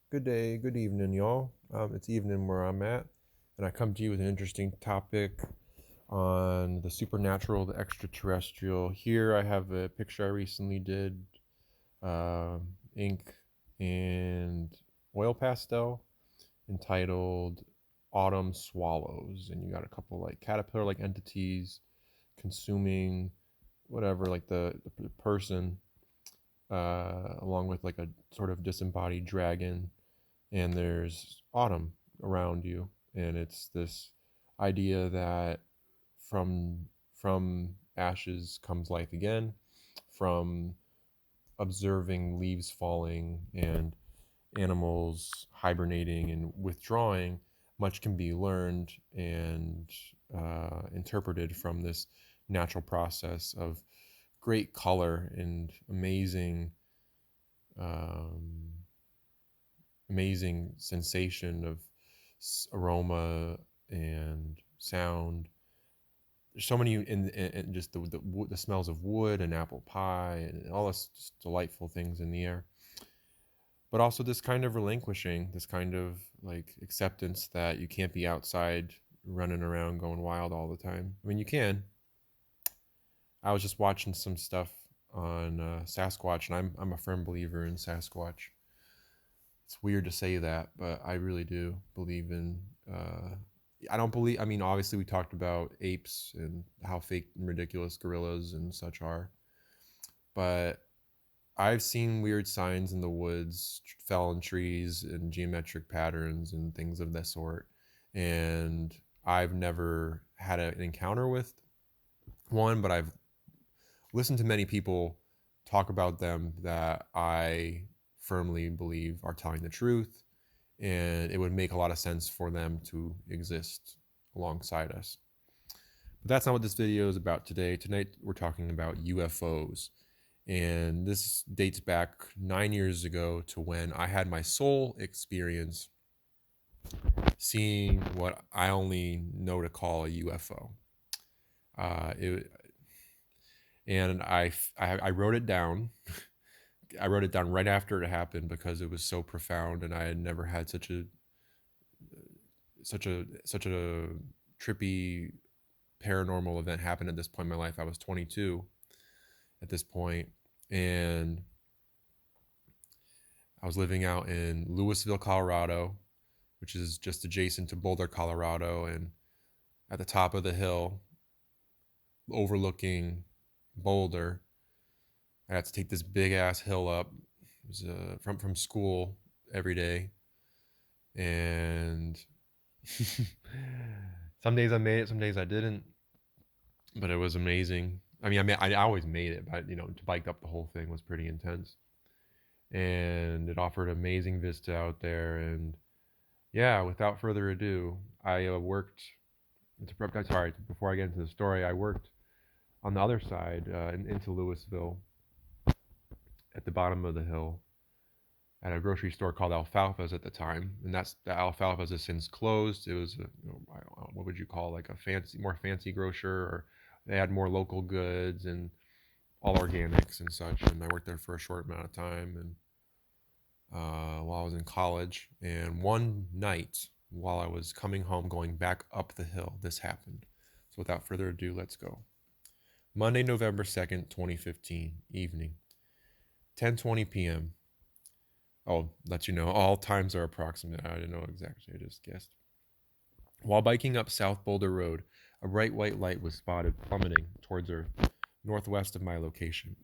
Good day, good evening, y'all. It's evening where I'm at, and I come to you with an interesting topic on the supernatural, the extraterrestrial. Here I have a picture I recently did, ink and oil pastel, entitled Autumn Swallows. And you got a couple like caterpillar like entities consuming whatever, like the person, along with like a sort of disembodied dragon, and there's autumn around you, and it's this idea that from from ashes comes life again, from observing leaves falling and animals hibernating and withdrawing. Much can be learned and interpreted from this natural process of great color and um, amazing sensation of aroma and sound. There's so many in just the smells of wood and apple pie and all this just delightful things in the air. But also this kind of relinquishing, this kind of like acceptance that you can't be outside running around going wild all the time. I mean, you can. I was just watching some stuff on Sasquatch, and I'm a firm believer in Sasquatch. It's weird to say that, but I really do believe in. I don't believe. I mean, obviously, we talked about apes and how fake and ridiculous gorillas and such are, but I've seen weird signs in the woods, fallen trees, and geometric patterns and things of that sort, and I've never had an encounter with one, but I've listened to many people talk about them that I firmly believe are telling the truth, and it would make a lot of sense for them to exist alongside us. But that's not what this video is about today. Tonight, we're talking about UFOs. And this dates back 9 years ago to when I had my sole experience seeing what I only know to call a UFO. It, and I wrote it down. I wrote it down right after it happened because it was so profound, and I had never had such a trippy paranormal event happen at this point in my life. I was 22 at this point, and I was living out in Louisville, Colorado, which is just adjacent to Boulder, Colorado, and at the top of the hill overlooking Boulder. I had to take this big ass hill up. It was from school every day, and some days I made it, some days I didn't, but it was amazing. I mean, I always made it, but to bike up the whole thing was pretty intense, and it offered amazing vista out there. And yeah, without further ado, I worked. Sorry, before I get into the story, I worked on the other side, into Louisville, at the bottom of the hill, at a grocery store called Alfalfa's at the time, and that's the Alfalfa's has since closed. It was I don't know, what would you call, like a more fancy grocer, or they had more local goods and all organics and such. And I worked there for a short amount of time, and while I was in college. And one night, while I was coming home, going back up the hill, this happened. So without further ado, let's go. Monday, November 2nd, 2015, evening, 10:20 p.m. I'll let you know all times are approximate. I didn't know exactly. I just guessed. While biking up South Boulder Road, a bright white light was spotted plummeting towards Earth, northwest of my location.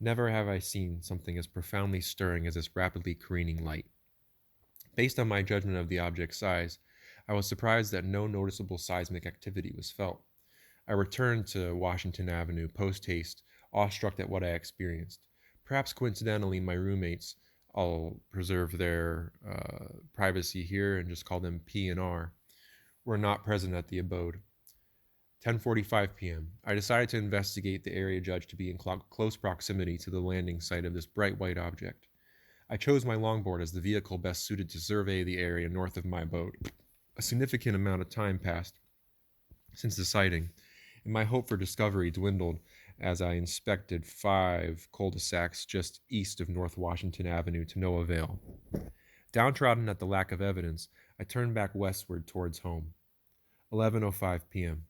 Never have I seen something as profoundly stirring as this rapidly careening light. Based on my judgment of the object's size, I was surprised that no noticeable seismic activity was felt. I returned to Washington Avenue post haste, awestruck at what I experienced. Perhaps coincidentally, my roommates, I'll preserve their privacy here and just call them P and R, were not present at the abode. 10:45 p.m. I decided to investigate the area judged to be in close proximity to the landing site of this bright white object. I chose my longboard as the vehicle best suited to survey the area north of my abode. A significant amount of time passed since the sighting, and my hope for discovery dwindled as I inspected 5 cul-de-sacs just east of North Washington Avenue to no avail. Downtrodden at the lack of evidence, I turned back westward towards home. 11:05 p.m.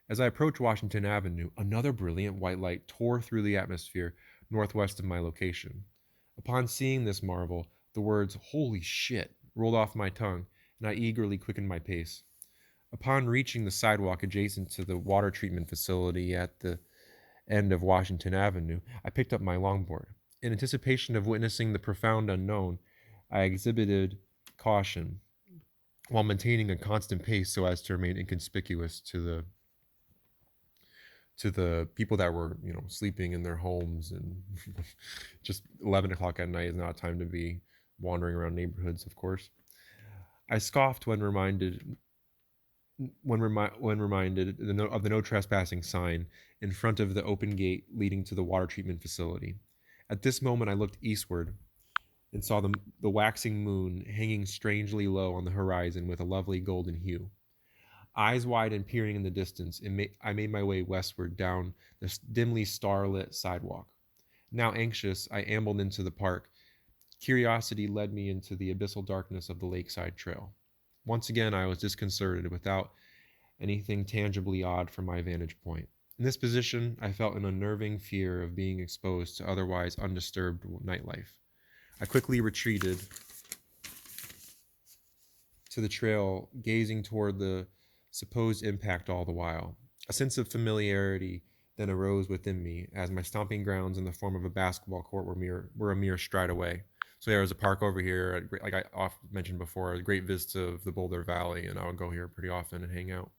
As I approached Washington Avenue, another brilliant white light tore through the atmosphere northwest of my location. Upon seeing this marvel, the words "Holy shit" rolled off my tongue, and I eagerly quickened my pace. Upon reaching the sidewalk adjacent to the water treatment facility at the end of Washington Avenue, I picked up my longboard. In anticipation of witnessing the profound unknown, I exhibited caution while maintaining a constant pace so as to remain inconspicuous to the people that were, sleeping in their homes, and just 11 o'clock at night is not a time to be wandering around neighborhoods, of course. I scoffed when reminded of the no trespassing sign in front of the open gate leading to the water treatment facility. At this moment, I looked eastward and saw the waxing moon hanging strangely low on the horizon with a lovely golden hue. Eyes wide and peering in the distance, I made my way westward down the dimly starlit sidewalk. Now anxious, I ambled into the park. Curiosity led me into the abyssal darkness of the lakeside trail. Once again, I was disconcerted without anything tangibly odd from my vantage point. In this position, I felt an unnerving fear of being exposed to otherwise undisturbed nightlife. I quickly retreated to the trail, gazing toward the supposed impact all the while. A sense of familiarity then arose within me, as my stomping grounds in the form of a basketball court were a mere stride away. So there was a park over here, like I often mentioned before, a great vista of the Boulder Valley, and I would go here pretty often and hang out.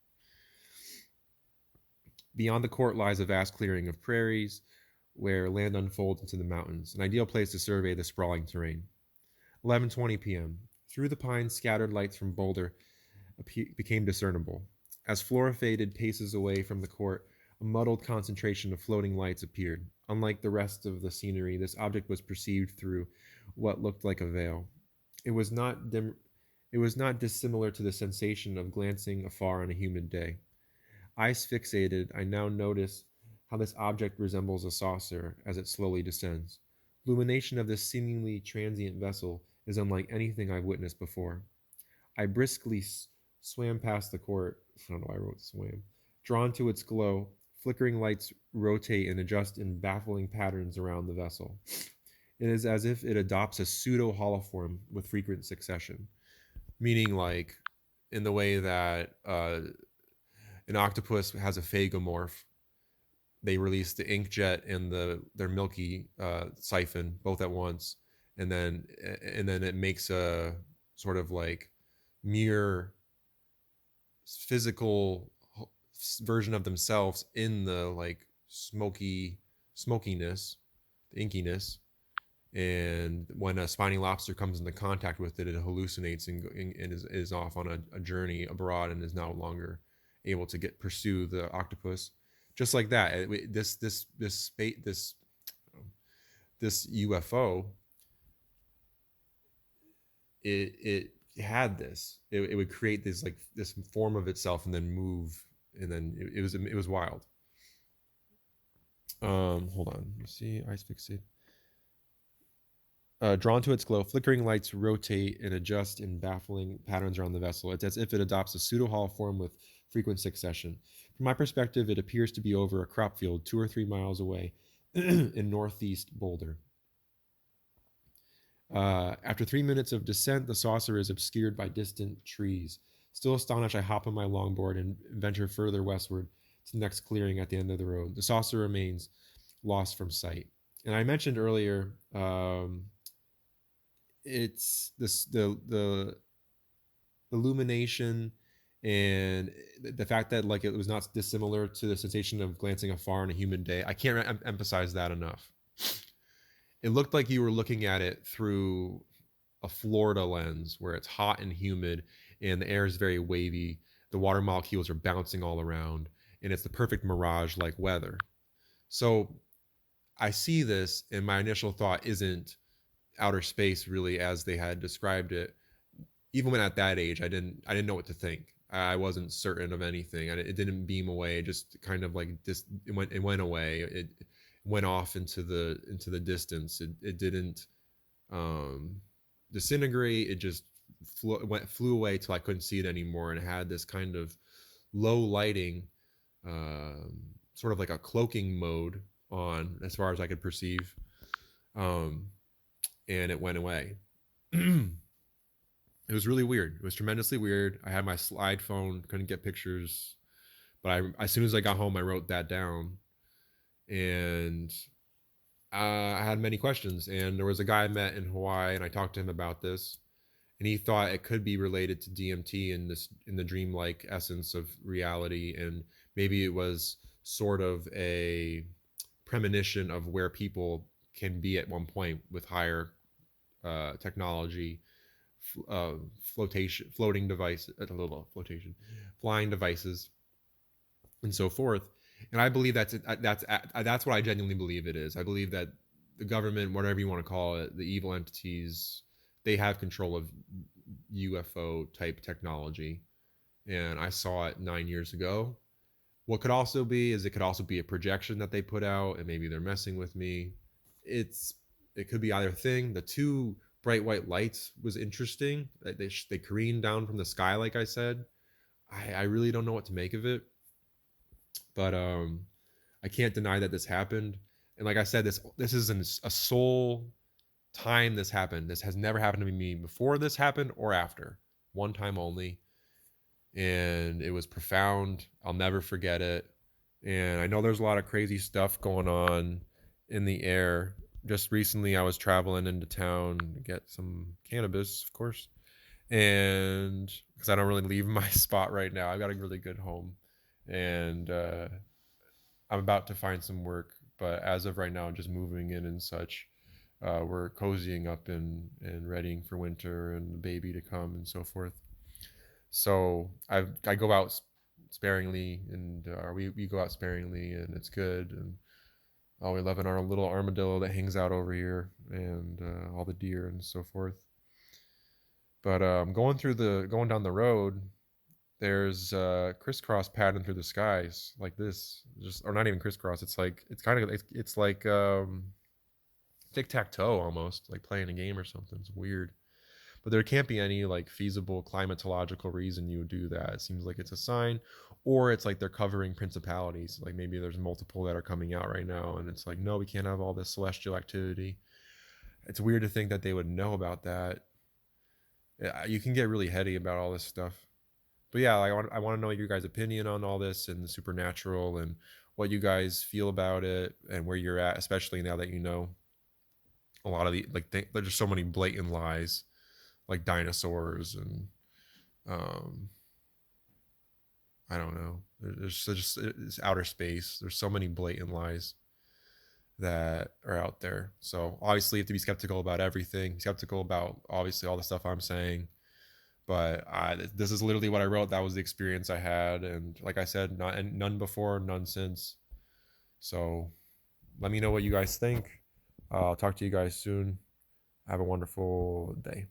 Beyond the court lies a vast clearing of prairies, where land unfolds into the mountains, an ideal place to survey the sprawling terrain. 11:20 p.m. Through the pines, scattered lights from Boulder became discernible. As Flora faded paces away from the court, a muddled concentration of floating lights appeared. Unlike the rest of the scenery, this object was perceived through what looked like a veil. It was not dissimilar to the sensation of glancing afar on a humid day. Eyes fixated, I now notice how this object resembles a saucer as it slowly descends. Illumination of this seemingly transient vessel is unlike anything I've witnessed before. I briskly swam past the court. I don't know why I wrote swam. Drawn to its glow, flickering lights rotate and adjust in baffling patterns around the vessel. It is as if it adopts a pseudo-holoform with frequent succession. Meaning, like, in the way that an octopus has a phagomorph, they release the inkjet and their milky siphon both at once, and then it makes a sort of like mere physical version of themselves in the like smokiness, the inkiness. And when a spiny lobster comes into contact with it, it hallucinates and is off on a journey abroad and is no longer able to pursue the octopus. Just like that, this UFO, it had this. It would create this form of itself and then move, and then it was wild. Hold on. Let me see. Eyes fixated. Drawn to its glow, flickering lights rotate and adjust in baffling patterns around the vessel. It's as if it adopts a pseudo-holoform with frequent succession. From my perspective, it appears to be over a crop field 2 or 3 miles away in northeast Boulder. After 3 minutes of descent, the saucer is obscured by distant trees. Still astonished, I hop on my longboard and venture further westward to the next clearing at the end of the road. The saucer remains lost from sight. And I mentioned earlier, it's the illumination and the fact that like it was not dissimilar to the sensation of glancing afar on a humid day. I can't emphasize that enough. It looked like you were looking at it through a Florida lens where it's hot and humid and the air is very wavy. The water molecules are bouncing all around, and it's the perfect mirage like weather. So I see this, and my initial thought isn't outer space really as they had described it. Even when at that age, I didn't know what to think. I wasn't certain of anything. It didn't beam away. It just kind of like this. It went away. It went off into the distance. It didn't. disintegrate. It just flew away till I couldn't see it anymore, and it had this kind of low lighting, sort of like a cloaking mode on, as far as I could perceive, um, and it went away. It was really weird. It was tremendously weird. I had my slide phone, couldn't get pictures, but as soon as I got home, I wrote that down, and I had many questions. And there was a guy I met in Hawaii, and I talked to him about this, and he thought it could be related to DMT in the dreamlike essence of reality, and maybe it was sort of a premonition of where people can be at one point with higher technology, floating device, flotation, flying devices, and so forth. And I believe that's what I genuinely believe it is. I believe that the government, whatever you want to call it, the evil entities, they have control of UFO type technology. And I saw it 9 years ago. What could also be is, it could also be a projection that they put out, and maybe they're messing with me. It could be either thing. The two bright white lights was interesting. They careened down from the sky, like I said. I really don't know what to make of it, but I can't deny that this happened. And like I said, this isn't a sole time this happened. This has never happened to me before this happened or after. One time only. And it was profound. I'll never forget it. And I know there's a lot of crazy stuff going on in the air. Just recently, I was traveling into town to get some cannabis, of course. And because I don't really leave my spot right now, I've got a really good home. And I'm about to find some work. But as of right now, just moving in and such. We're cozying up and readying for winter and the baby to come and so forth. So I go out sparingly, and we go out sparingly, and it's good. And we live in our little armadillo that hangs out over here, and all the deer and so forth. But going down the road, there's crisscross pattern through the skies like this, just, or not even crisscross. It's like it's like tic-tac-toe, almost like playing a game or something. It's weird. But there can't be any like feasible climatological reason you would do that. It seems like it's a sign, or it's like they're covering principalities. Like maybe there's multiple that are coming out right now, and it's like, no, we can't have all this celestial activity. It's weird to think that they would know about that. You can get really heady about all this stuff. But yeah, I want to know your guys' opinion on all this and the supernatural, and what you guys feel about it, and where you're at, especially now that you know a lot of there's just so many blatant lies, like dinosaurs, and I don't know. There's just, it's outer space. There's so many blatant lies that are out there. So obviously you have to be skeptical about everything. Skeptical about obviously all the stuff I'm saying. But this is literally what I wrote. That was the experience I had, and like I said, none before, none since. So let me know what you guys think. I'll talk to you guys soon. Have a wonderful day.